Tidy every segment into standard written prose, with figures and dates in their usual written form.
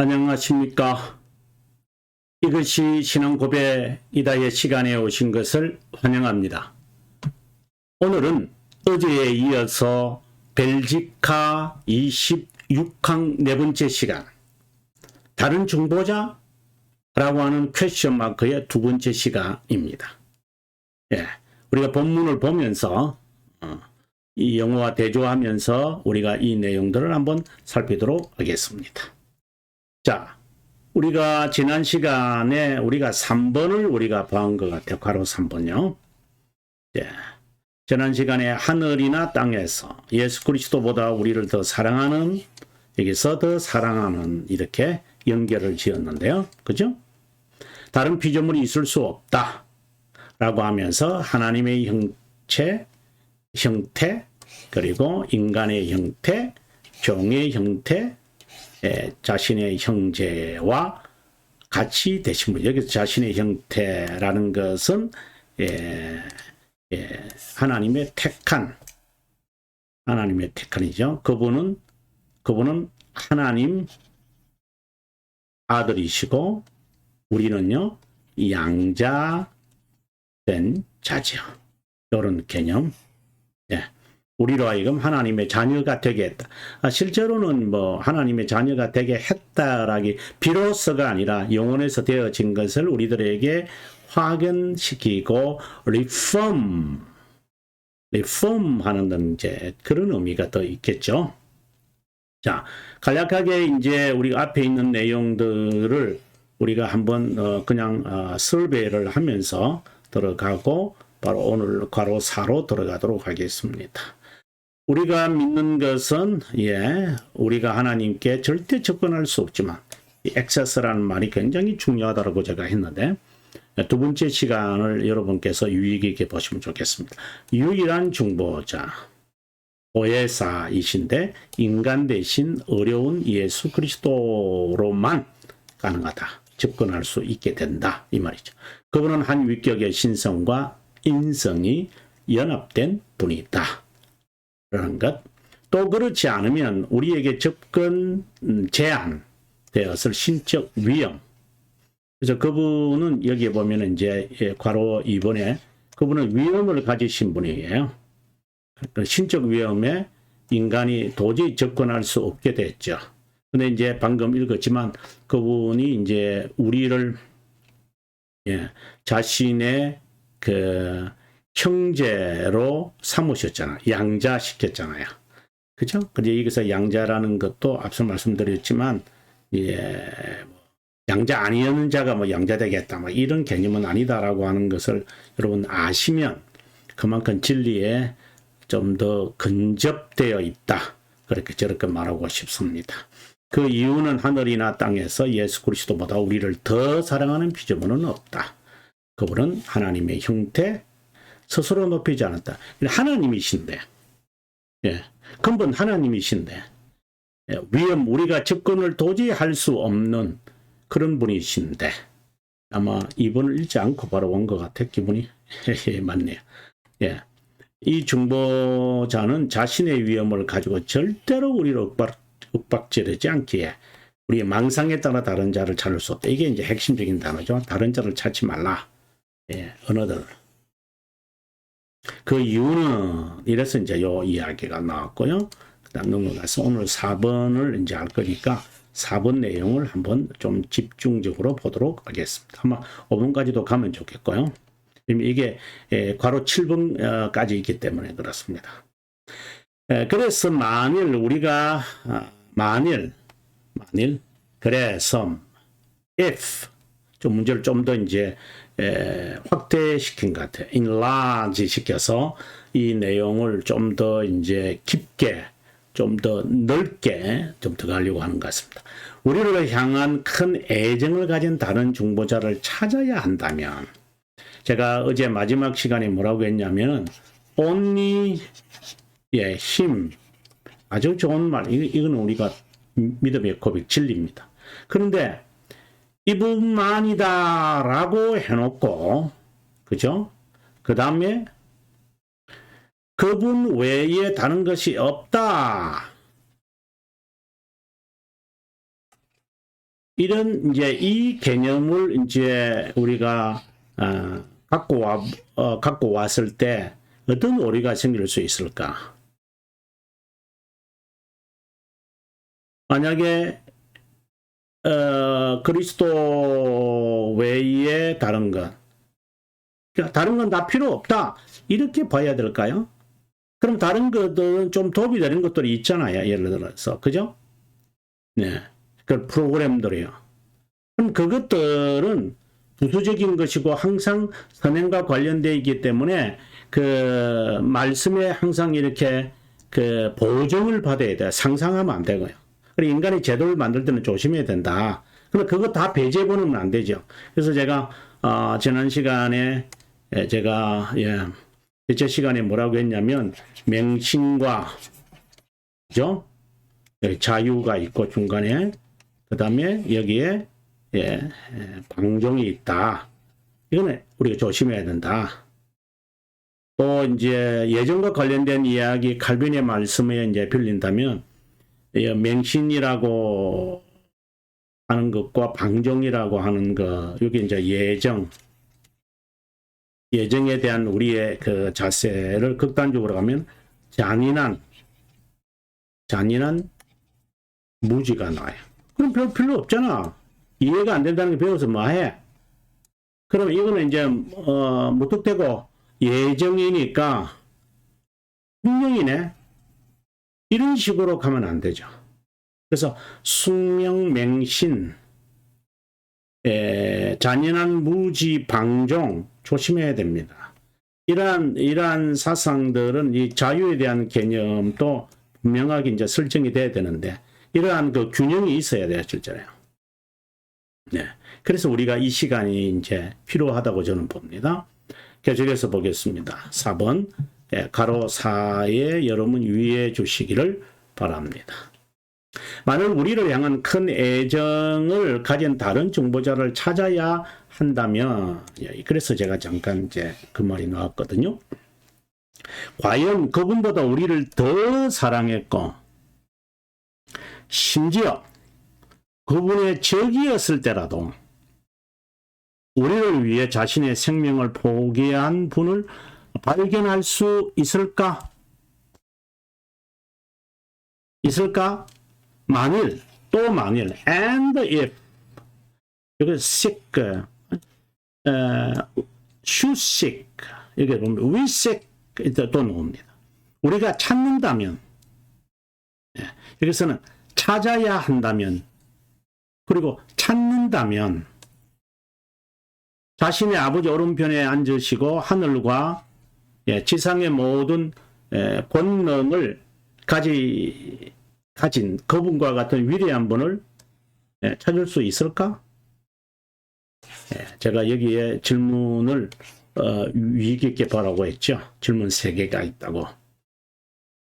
안녕하십니까. 이것이 신앙 고백이다의 시간에 오신 것을 환영합니다. 오늘은 어제에 이어서 벨지카 26항 네 번째 시간, 다른 중보자라고 하는 퀘스천 마크의 두 번째 시간입니다. 우리가 본문을 보면서 이 영어와 대조하면서 우리가 이 내용들을 한번 살피도록 하겠습니다. 자, 우리가 지난 시간에 우리가 3번을 우리가 봐온 것 같아요. 괄호 3번요. 지난 시간에 하늘이나 땅에서 예수 그리스도보다 우리를 더 사랑하는, 여기서 더 사랑하는 이렇게 연결을 지었는데요. 그죠? 다른 피조물이 있을 수 없다 라고 하면서 하나님의 형태, 그리고 인간의 형태, 종의 형태, 자신의 형제와 같이 되신 분. 여기서 자신의 형태라는 것은 하나님의 택한이죠. 그분은 하나님 아들이시고 우리는요 양자된 자죠. 이런 개념. 우리로 하여금 하나님의 자녀가 되게 했다. 실제로는 하나님의 자녀가 되게 했다라기 비로소가 아니라 영혼에서 되어진 것을 우리들에게 확연시키고 리폼하는 이제 그런 의미가 더 있겠죠. 자, 간략하게 이제 우리 앞에 있는 내용들을 우리가 한번 그냥 설배를 하면서 들어가고 바로 오늘 괄호 4로 들어가도록 하겠습니다. 우리가 믿는 것은 우리가 하나님께 절대 접근할 수 없지만 이 액세스라는 말이 굉장히 중요하다고 제가 했는데 두 번째 시간을 여러분께서 유익 있게 보시면 좋겠습니다. 유일한 중보자 보혜사이신데 인간 대신 어려운 예수 그리스도로만 가능하다. 접근할 수 있게 된다 이 말이죠. 그분은 한 위격의 신성과 인성이 연합된 분이다 라는 것. 또 그렇지 않으면 우리에게 접근 제한되었을 신적 위험. 그래서 그분은 여기에 보면 이제 괄호 2번에 그분은 위험을 가지신 분이에요. 신적 위험에 인간이 도저히 접근할 수 없게 됐죠. 근데 이제 방금 읽었지만 그분이 이제 우리를 자신의 그 형제로 삼으셨잖아요. 양자시켰잖아요. 그죠? 근데 여기서 양자라는 것도 앞서 말씀드렸지만 양자 아니었는 자가 양자 되겠다 이런 개념은 아니다라고 하는 것을 여러분 아시면 그만큼 진리에 좀 더 근접되어 있다. 그렇게 저렇게 말하고 싶습니다. 그 이유는 하늘이나 땅에서 예수 그리스도보다 우리를 더 사랑하는 피조물은 없다. 그분은 하나님의 형태, 스스로 높이지 않았다. 하나님이신데, 근본 하나님이신데, 우리가 접근을 도저히 할 수 없는 그런 분이신데, 아마 이분을 읽지 않고 바로 온 것 같아, 기분이. 맞네요. 이 중보자는 자신의 위험을 가지고 절대로 우리를 윽박지르지 않기에 우리의 망상에 따라 다른 자를 찾을 수 없다. 이게 이제 핵심적인 단어죠. 다른 자를 찾지 말라. 언어들. 그 이유는 이래서 이제 요 이야기가 나왔고요. 그 다음 넘어가서 오늘 4번을 이제 할 거니까 4번 내용을 한번 좀 집중적으로 보도록 하겠습니다. 아마 5번까지도 가면 좋겠고요. 이게 괄호 7번까지 있기 때문에 그렇습니다. 그래서 만일 우리가 그래서 if 좀 문제를 좀 더 이제 확대시킨 것 같아요. enlarge 시켜서 이 내용을 좀 더 이제 깊게 좀 더 넓게 좀 들어가려고 하는 것 같습니다. 우리를 향한 큰 애정을 가진 다른 중보자를 찾아야 한다면 제가 어제 마지막 시간에 뭐라고 했냐면 only him 아주 좋은 말 이건 우리가 믿음의 고백 진리입니다. 그런데 이분만이다 라고 해놓고 그죠? 그 다음에 그분 외에 다른 것이 없다 이런 이제 이 개념을 이제 우리가 갖고 왔을 때 어떤 오류가 생길 수 있을까? 만약에 그리스도 외에 다른 것, 그러니까 다른 건 다 필요 없다 이렇게 봐야 될까요? 그럼 다른 것들은 좀 도움이 되는 것들이 있잖아요. 예를 들어서 그죠? 네, 그 프로그램들이요. 그럼 그것들은 부수적인 것이고 항상 선행과 관련되어 있기 때문에 그 말씀에 항상 이렇게 그 보정을 받아야 돼요. 상상하면 안 되고요. 그리고 인간의 제도를 만들 때는 조심해야 된다. 근데 그거 다 배제해버리면 안 되죠. 그래서 제가 지난 시간에 제가 대체 시간에 뭐라고 했냐면 맹신과 그죠? 자유가 있고 중간에 그 다음에 여기에 방종이 있다. 이거는 우리가 조심해야 된다. 또 이제 예전과 관련된 이야기 칼빈의 말씀에 이제 빌린다면 맹신이라고 하는 것과 방종이라고 하는 것, 여기 이제 예정에 대한 우리의 그 자세를 극단적으로 가면 잔인한 무지가 나와요. 그럼 필요 없잖아. 이해가 안 된다는 게 배워서 뭐 해? 그럼 이거는 이제 무턱대고 예정이니까 숙명이네. 이런 식으로 가면 안 되죠. 그래서 숙명맹신, 잔인한 무지, 방종 조심해야 됩니다. 이러한 사상들은 이 자유에 대한 개념도 분명하게 이제 설정이 돼야 되는데 이러한 그 균형이 있어야 돼요, 실제로요. 네. 그래서 우리가 이 시간이 이제 필요하다고 저는 봅니다. 계속해서 보겠습니다. 4번. 가로 4에 여러분 유의해 주시기를 바랍니다. 만일 우리를 향한 큰 애정을 가진 다른 중보자를 찾아야 한다면, 그래서 제가 잠깐 이제 그 말이 나왔거든요. 과연 그분보다 우리를 더 사랑했고, 심지어 그분의 적이었을 때라도 우리를 위해 자신의 생명을 포기한 분을 발견할 수 있을까? 만일, 또 만일, and if, 여기 seek, should seek, 여기 보면 we seek, 또 나옵니다. 우리가 찾는다면, 여기서는 찾아야 한다면, 그리고 찾는다면, 자신의 아버지 오른편에 앉으시고 하늘과 지상의 모든 권능을 가진 그분과 같은 위대한 분을 찾을 수 있을까? 제가 여기에 질문을 위기 있게 보라고 했죠. 질문 3개가 있다고.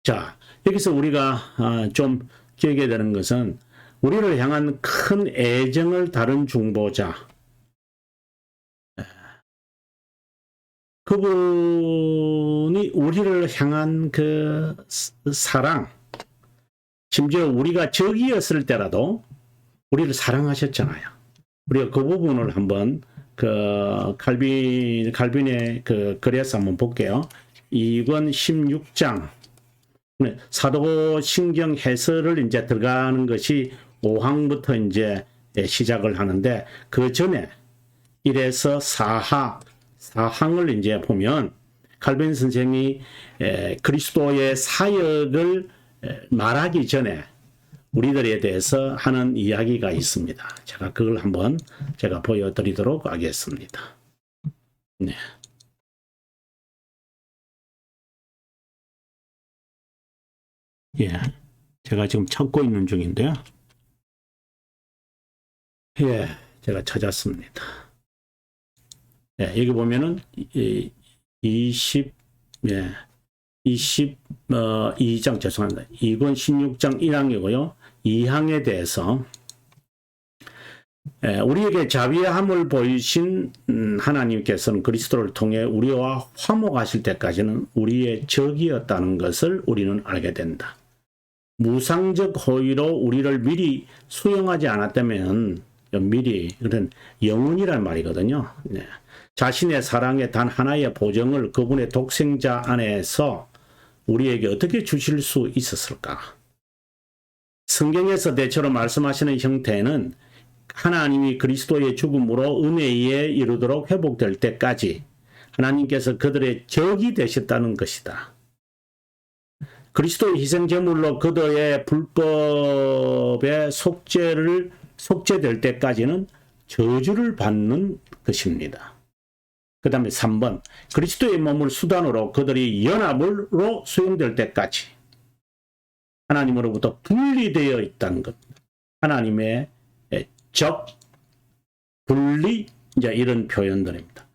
자, 여기서 우리가 좀 기억해야 되는 것은 우리를 향한 큰 애정을 다룬 중보자, 그분이 우리를 향한 그 사랑, 심지어 우리가 적이었을 때라도 우리를 사랑하셨잖아요. 우리가 그 부분을 한번 그 칼빈의 그 글에서 한번 볼게요. 2권 16장 사도신경 해설을 이제 들어가는 것이 5항부터 이제 시작을 하는데 그 전에 1에서 4항을 이제 보면 칼빈 선생이 그리스도의 사역을 말하기 전에 우리들에 대해서 하는 이야기가 있습니다. 제가 그걸 한번 제가 보여드리도록 하겠습니다. 네. 제가 지금 찾고 있는 중인데요. 제가 찾았습니다. 여기 보면은 22장 죄송합니다. 2권 16장 1항이고요. 2항에 대해서 우리에게 자비함을 보이신 하나님께서는 그리스도를 통해 우리와 화목하실 때까지는 우리의 적이었다는 것을 우리는 알게 된다. 무상적 호의로 우리를 미리 수용하지 않았다면 미리 그런 영원이란 말이거든요. 네. 자신의 사랑의 단 하나의 보정을 그분의 독생자 안에서 우리에게 어떻게 주실 수 있었을까? 성경에서 대체로 말씀하시는 형태는 하나님이 그리스도의 죽음으로 은혜에 이르도록 회복될 때까지 하나님께서 그들의 적이 되셨다는 것이다. 그리스도의 희생제물로 그들의 불법의 속죄될 때까지는 저주를 받는 것입니다. 그 다음에 3번, 그리스도의 몸을 수단으로 그들이 연합으로 수용될 때까지 하나님으로부터 분리되어 있다는 것. 하나님의 적, 분리, 이제 이런 표현들입니다.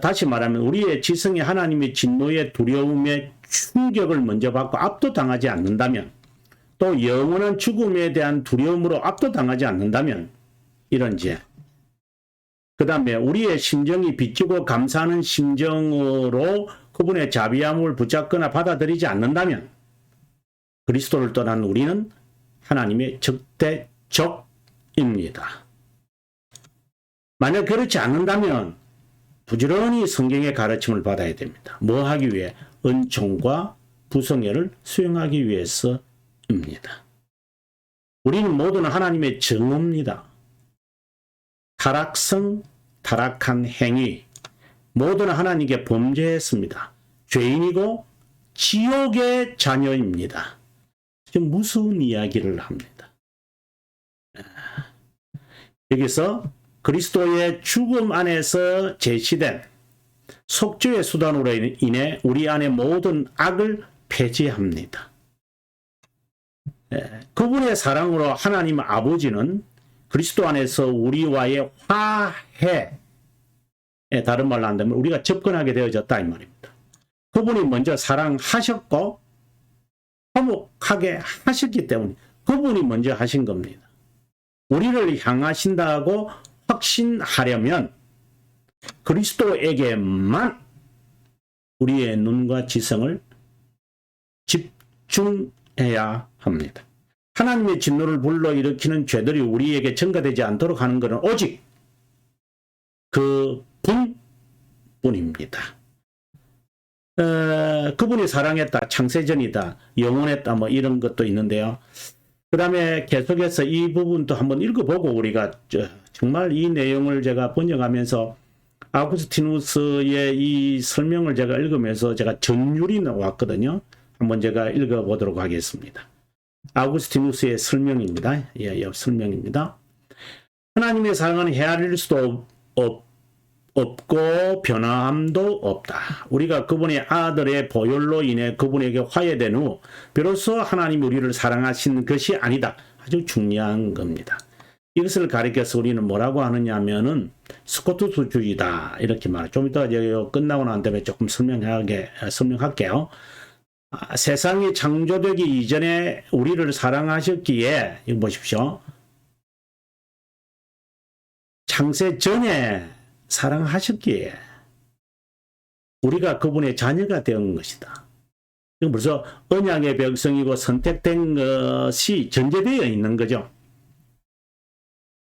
다시 말하면 우리의 지성이 하나님의 진노의 두려움의 충격을 먼저 받고 압도당하지 않는다면, 또 영원한 죽음에 대한 두려움으로 압도당하지 않는다면, 이런 죄. 그 다음에 우리의 심정이 빚지고 감사하는 심정으로 그분의 자비함을 붙잡거나 받아들이지 않는다면 그리스도를 떠난 우리는 하나님의 적대적입니다. 만약 그렇지 않는다면 부지런히 성경의 가르침을 받아야 됩니다. 뭐 하기 위해? 은총과 부성애를 수용하기 위해서입니다. 우리는 모두는 하나님의 정오입니다. 타락성, 타락한 행위, 모두는 하나님께 범죄했습니다. 죄인이고 지옥의 자녀입니다. 좀 무서운 이야기를 합니다. 여기서 그리스도의 죽음 안에서 제시된 속죄의 수단으로 인해 우리 안의 모든 악을 폐지합니다. 그분의 사랑으로 하나님 아버지는 그리스도 안에서 우리와의 화해, 다른 말로 한다면 우리가 접근하게 되어졌다 이 말입니다. 그분이 먼저 사랑하셨고 화목하게 하셨기 때문에 그분이 먼저 하신 겁니다. 우리를 향하신다고 확신하려면 그리스도에게만 우리의 눈과 지성을 집중해야 합니다. 하나님의 진노를 불러일으키는 죄들이 우리에게 전가되지 않도록 하는 것은 오직 그 분뿐입니다. 그분이 사랑했다, 창세전이다, 영원했다, 뭐 이런 것도 있는데요. 그 다음에 계속해서 이 부분도 한번 읽어보고 우리가 정말 이 내용을 제가 번역하면서 아우구스티누스의 이 설명을 제가 읽으면서 제가 전율이 나왔거든요. 한번 제가 읽어보도록 하겠습니다. 아우구스티누스의 설명입니다. 설명입니다. 하나님의 사랑은 헤아릴 수도 없고 변함도 없다. 우리가 그분의 아들의 보혈로 인해 그분에게 화해된 후 비로소 하나님이 우리를 사랑하신 것이 아니다. 아주 중요한 겁니다. 이것을 가리켜서 우리는 뭐라고 하느냐면은 스코투스주의다 이렇게 말해요. 좀 이따 끝나고 난 다음에 조금 설명할게요. 세상이 창조되기 이전에 우리를 사랑하셨기에, 이거 보십시오. 창세 전에 사랑하셨기에 우리가 그분의 자녀가 되은 것이다. 이건 벌써 언약의 백성이고 선택된 것이 전제되어 있는 거죠.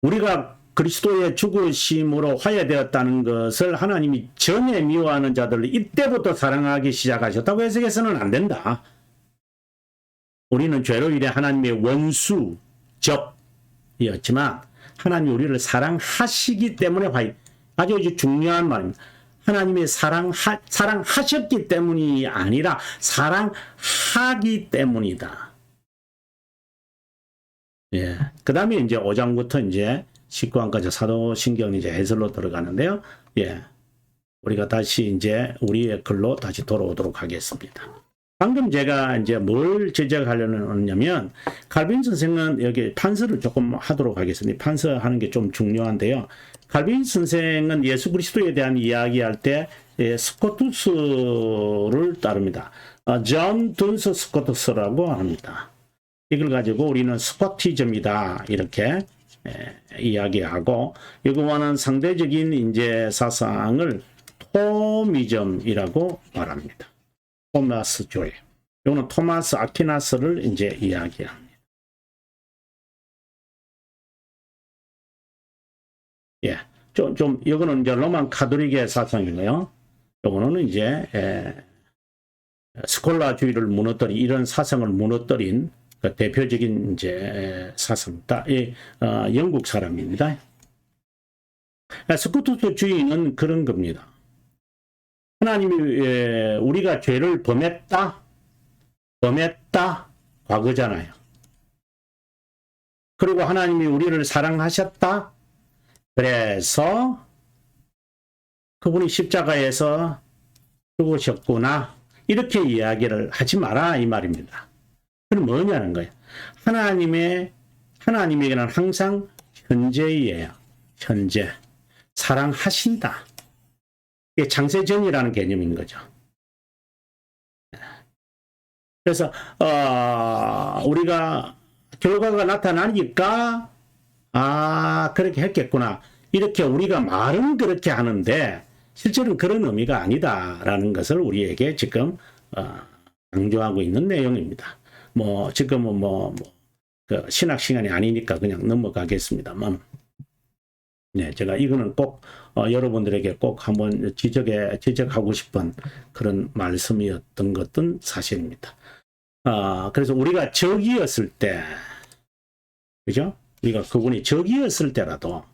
우리가 그리스도의 죽으심으로 화해되었다는 것을 하나님이 전에 미워하는 자들을 이때부터 사랑하기 시작하셨다고 해석해서는 안 된다. 우리는 죄로 인해 하나님의 원수, 적이었지만 하나님이 우리를 사랑하시기 때문에 아주 중요한 말입니다. 하나님이 사랑하셨기 때문이 아니라 사랑하기 때문이다. 그 다음에 이제 5장부터 이제 19장까지 사도신경 이제 해설로 들어가는데요. 우리가 다시 이제 우리의 글로 다시 돌아오도록 하겠습니다. 방금 제가 이제 뭘 지적하려면 칼빈 선생은 여기 판서를 조금 하도록 하겠습니다. 판서하는 게 좀 중요한데요. 칼빈 선생은 예수 그리스도에 대한 이야기할 때 스코투스를 따릅니다. 존 둔스 스코투스라고 합니다. 이걸 가지고 우리는 스코티즘이다 이렇게 이야기하고, 이거와는 상대적인 이제 사상을 토미즘이라고 말합니다. 토마스 조이. 이거는 토마스 아퀴나스를 이제 이야기합니다. 예. 이거는 이제 로만 카톨릭의 사상이고요. 요거는 이제, 스콜라주의를 무너뜨린, 이런 사상을 무너뜨린 그 대표적인 이제 사상다. 영국 사람입니다. 스쿠투스주의는 그런 겁니다. 하나님이 우리가 죄를 범했다 과거잖아요. 그리고 하나님이 우리를 사랑하셨다. 그래서 그분이 십자가에서 죽으셨구나. 이렇게 이야기를 하지 마라 이 말입니다. 그럼 뭐냐는 거예요. 하나님에게는 항상 현재예요. 현재. 사랑하신다. 이게 창세전이라는 개념인 거죠. 그래서 우리가 결과가 나타나니까 그렇게 했겠구나. 이렇게 우리가 말은 그렇게 하는데 실제로는 그런 의미가 아니다라는 것을 우리에게 지금 강조하고 있는 내용입니다. 뭐 지금은 그 신학 시간이 아니니까 그냥 넘어가겠습니다만, 네, 제가 이거는 꼭 여러분들에게 꼭 한번 지적하고 싶은 그런 말씀이었던 것은 사실입니다. 그래서 우리가 적이었을 때, 그죠? 우리가 그분이 적이었을 때라도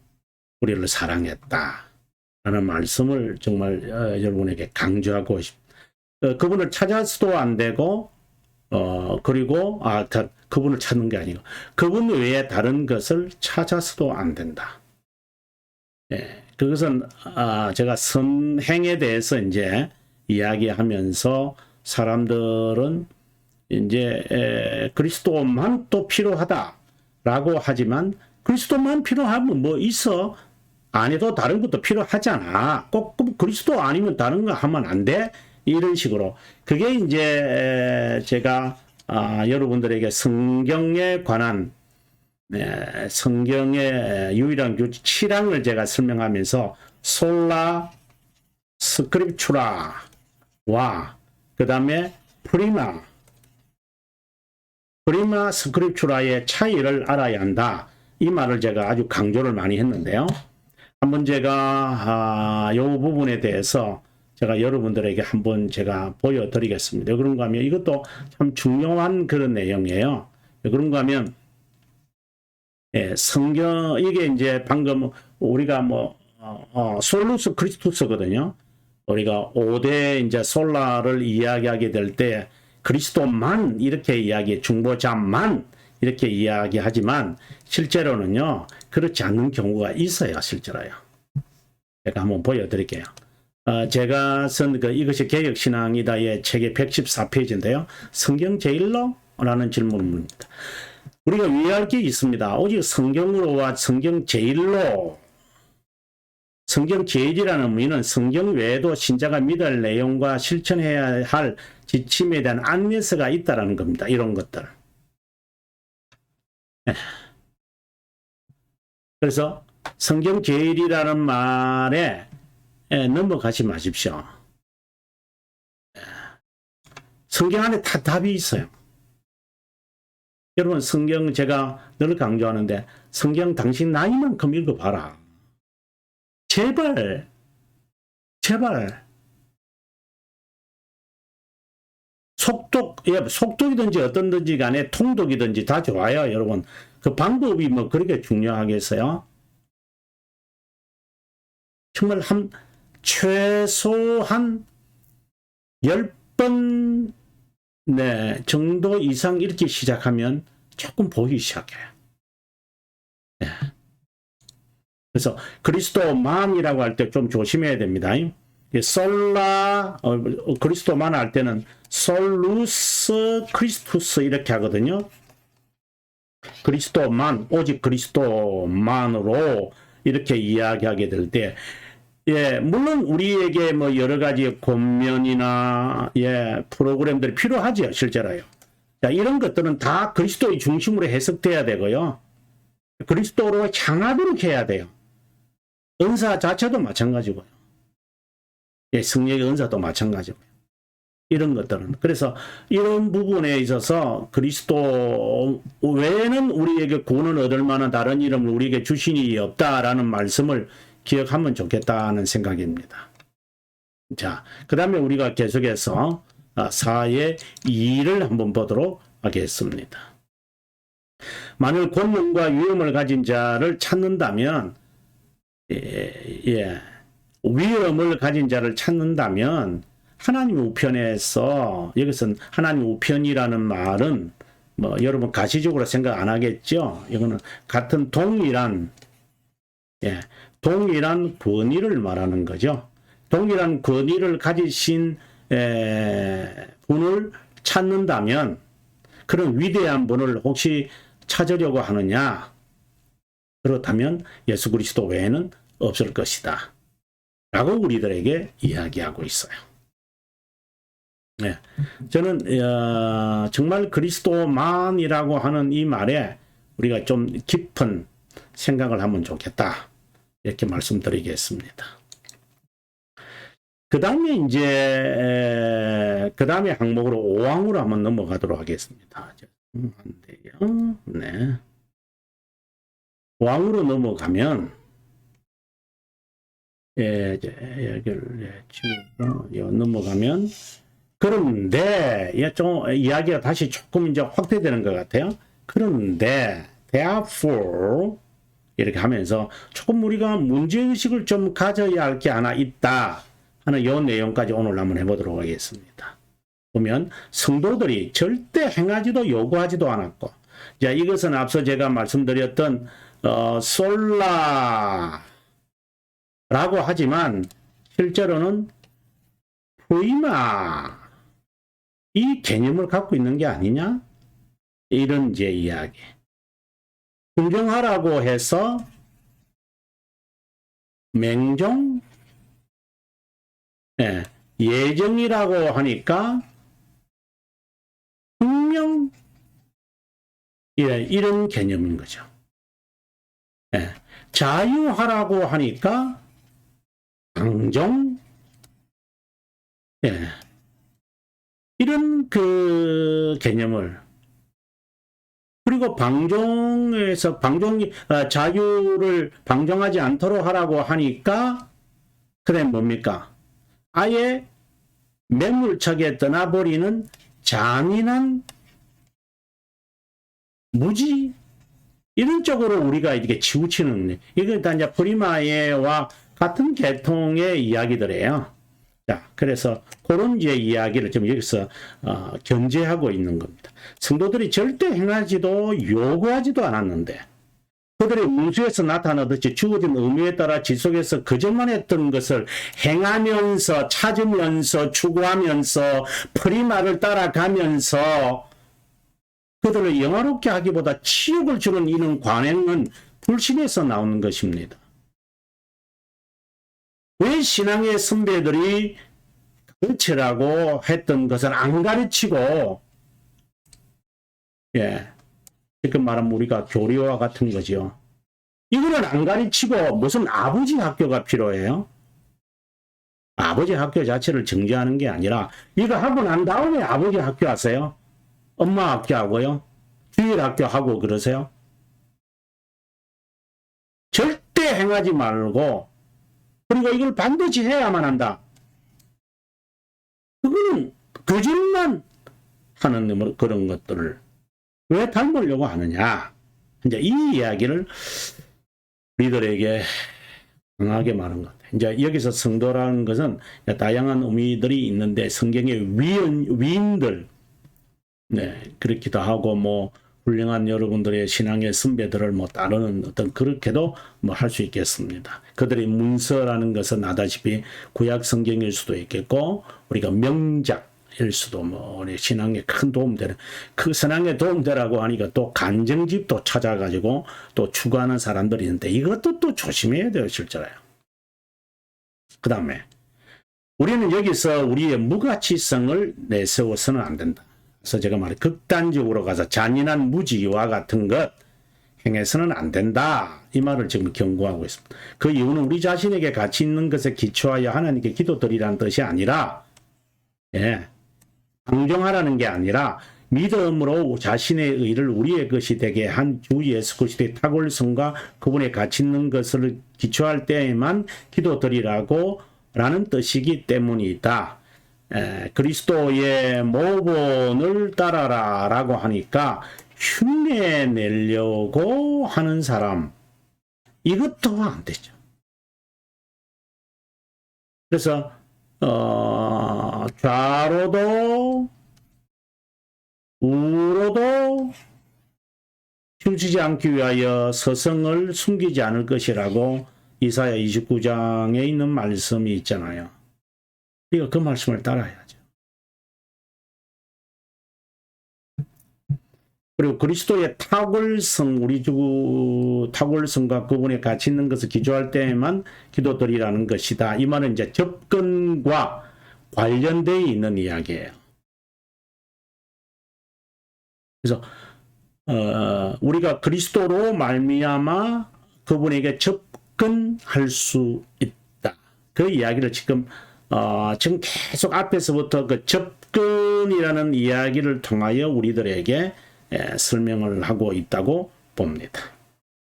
우리를 사랑했다. 라는 말씀을 정말 여러분에게 강조하고 그분을 찾아서도 안 되고, 그리고, 그분을 찾는 게 아니고, 그분 외에 다른 것을 찾아서도 안 된다. 예, 그것은, 제가 선행에 대해서 이제 이야기하면서 사람들은 이제, 그리스도만 또 필요하다라고 하지만, 그리스도만 필요하면 뭐 있어? 안 해도 다른 것도 필요하잖아. 꼭 그리스도 아니면 다른 거 하면 안 돼? 이런 식으로. 그게 이제 제가 여러분들에게 성경에 관한 성경의 유일한 규칙 7항을 제가 설명하면서 솔라 스크립추라와 그 다음에 프리마 스크립추라의 차이를 알아야 한다. 이 말을 제가 아주 강조를 많이 했는데요. 한번 제가 이 부분에 대해서 제가 여러분들에게 한번 제가 보여드리겠습니다. 그런가 하면 이것도 참 중요한 그런 내용이에요. 그런가 하면 성경 이게 이제 방금 우리가 솔루스 크리스투스거든요. 우리가 5대 이제 솔라를 이야기하게 될 때 그리스도만 이렇게 중보자만 이렇게 이야기하지만 실제로는요 그렇지 않는 경우가 있어요. 실제로요. 제가 한번 보여드릴게요. 제가 쓴 이것이 개혁신앙이다의 책의 114페이지인데요. 성경 제일로? 라는 질문입니다. 우리가 이해할 게 있습니다. 오직 성경으로와 성경 제일로. 성경 제일이라는 의미는 성경 외에도 신자가 믿을 내용과 실천해야 할 지침에 대한 안내서가 있다는 겁니다. 이런 것들. 그래서 성경 제일이라는 말에 넘어가지 마십시오. 성경 안에 다 답이 있어요. 여러분 성경 제가 늘 강조하는데 성경 당신 나이만큼 읽어봐라. 제발 속독이든지 어떤든지 간에 통독이든지 다 좋아요. 여러분 그 방법이 뭐 그렇게 중요하겠어요? 정말 최소한 10번 정도 이상 읽기 시작하면 조금 보이기 시작해요. 네. 그래서 그리스도만이라고 할 때 좀 조심해야 됩니다. 그리스도만 할 때는 솔루스 크리스투스 이렇게 하거든요. 그리스도만, 오직 그리스도만으로 이렇게 이야기하게 될 때, 물론 우리에게 뭐 여러 가지 권면이나, 프로그램들이 필요하죠, 실제로요. 자, 이런 것들은 다 그리스도의 중심으로 해석돼야 되고요. 그리스도로 향하도록 해야 돼요. 은사 자체도 마찬가지고요. 성령의 은사도 마찬가지고요. 이런 것들은. 그래서 이런 부분에 있어서 그리스도 외에는 우리에게 구원을 얻을 만한 다른 이름을 우리에게 주신이 없다라는 말씀을 기억하면 좋겠다는 생각입니다. 자, 그 다음에 우리가 계속해서 4의 2를 한번 보도록 하겠습니다. 만일 권능과 위엄을 가진 자를 찾는다면, 위엄을 가진 자를 찾는다면 하나님 우편에서, 여기서 하나님 우편이라는 말은 뭐 여러분 가시적으로 생각 안 하겠죠? 이거는 같은 동일한 권위를 말하는 거죠. 동일한 권위를 가지신 분을 찾는다면, 그런 위대한 분을 혹시 찾으려고 하느냐? 그렇다면 예수 그리스도 외에는 없을 것이다 라고 우리들에게 이야기하고 있어요. 네. 저는 정말 그리스도만이라고 하는 이 말에 우리가 좀 깊은 생각을 하면 좋겠다, 이렇게 말씀드리겠습니다. 그 다음에 그 다음에 항목으로 5항으로 한번 넘어가도록 하겠습니다. 네. 5항으로 넘어가면, 넘어가면, 그런데, 좀 이야기가 다시 조금 이제 확대되는 것 같아요. 그런데, therefore, 이렇게 하면서 조금 우리가 문제의식을 좀 가져야 할 게 하나 있다 하는 이 내용까지 오늘 한번 해보도록 하겠습니다. 보면 성도들이 절대 행하지도 요구하지도 않았고, 자, 이것은 앞서 제가 말씀드렸던 솔라라고 하지만 실제로는 포이마, 이 개념을 갖고 있는 게 아니냐, 이런 이제 이야기. 순종하라고 해서 맹종, 예정이라고 하니까 분명, 이런 개념인 거죠. 자유하라고 하니까 방종, 이런 그 개념을, 그리고 방종에서 자유를 방종하지 않도록 하라고 하니까 그다음 뭡니까? 아예 매몰차게 떠나버리는 잔인한 무지, 이런 쪽으로 우리가 이렇게 치우치는, 이게 다 이제 프리마에와 같은 계통의 이야기들이에요. 자, 그래서 그런 이제 이야기를 좀 여기서 견제하고 있는 겁니다. 성도들이 절대 행하지도 요구하지도 않았는데, 그들의 문수에서 나타나듯이 주어진 의미에 따라 지속해서 그전만 했던 것을 행하면서, 찾으면서, 추구하면서, 프리마를 따라가면서 그들을 영화롭게 하기보다 치욕을 주는 이런 관행은 불신에서 나오는 것입니다. 왜 신앙의 선배들이 가르치라고 했던 것을 안 가르치고, 지금 말하면 우리가 교리와 같은 거죠. 이거는 안 가르치고 무슨 아버지 학교가 필요해요? 아버지 학교 자체를 정지하는 게 아니라, 이거 하고 난 다음에 아버지 학교 하세요? 엄마 학교 하고요? 주일 학교 하고 그러세요? 절대 행하지 말고, 그리고 이걸 반드시 해야만 한다. 그거는 거짓말 하는 그런 것들을 왜 닮으려고 하느냐. 이제 이 이야기를 우리들에게 강하게 말한 것 같아요. 이제 여기서 성도라는 것은 다양한 의미들이 있는데, 성경의 위인들, 그렇기도 하고, 뭐, 훌륭한 여러분들의 신앙의 선배들을 뭐 따르는 어떤, 그렇게도 뭐 할 수 있겠습니다. 그들의 문서라는 것은 아다시피 구약 성경일 수도 있겠고, 우리가 명작일 수도, 뭐 우리 신앙에 큰 도움되는, 그 신앙에 도움되라고 하니까 또 간증집도 찾아가지고 또 추구하는 사람들이 있는데, 이것도 또 조심해야 돼요, 실제로요. 그 다음에 우리는 여기서 우리의 무가치성을 내세워서는 안 된다. 그래서 제가 말해, 극단적으로 가서 잔인한 무지와 같은 것 행해서는 안 된다, 이 말을 지금 경고하고 있습니다. 그 이유는 우리 자신에게 가치 있는 것에 기초하여 하나님께 기도드리라는 뜻이 아니라, 강정하라는 게 아니라 믿음으로 자신의 의를 우리의 것이 되게 한 주 예수 그리스도의 탁월성과 그분의 가치 있는 것을 기초할 때에만 기도드리라고 라는 뜻이기 때문이다. 그리스도의 모본을 따라라 라고 하니까 흉내 내려고 하는 사람, 이것도 안 되죠. 그래서 좌로도 우로도 춤추지 않기 위하여 서성을 숨기지 않을 것이라고 이사야 29장에 있는 말씀이 있잖아요. 우리가 그 말씀을 따라야죠. 그리고 그리스도의 탁월성, 우리 주 탁월성과 그분의 가치 있는 것을 기초할 때에만 기도드리라는 것이다. 이 말은 이제 접근과 관련되어 있는 이야기예요. 그래서 우리가 그리스도로 말미암아 그분에게 접근할 수 있다. 그 이야기를 지금 계속 앞에서부터 그 접근이라는 이야기를 통하여 우리들에게 설명을 하고 있다고 봅니다.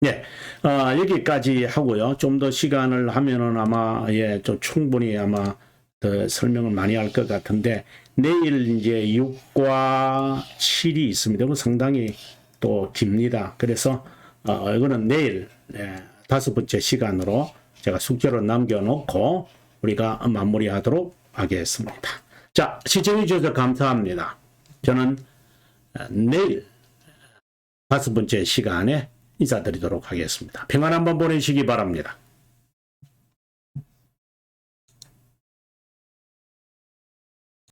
예, 여기까지 하고요. 좀 더 시간을 하면은 아마 좀 충분히 아마 더 설명을 많이 할 것 같은데 내일 이제 6과 7이 있습니다. 이건 상당히 또 깁니다. 그래서 이거는 내일 5번째 시간으로 제가 숙제로 남겨놓고 우리가 마무리하도록 하겠습니다. 자, 시청해 주셔서 감사합니다. 저는 내일 5번째 시간에 인사드리도록 하겠습니다. 평안 한번 보내시기 바랍니다.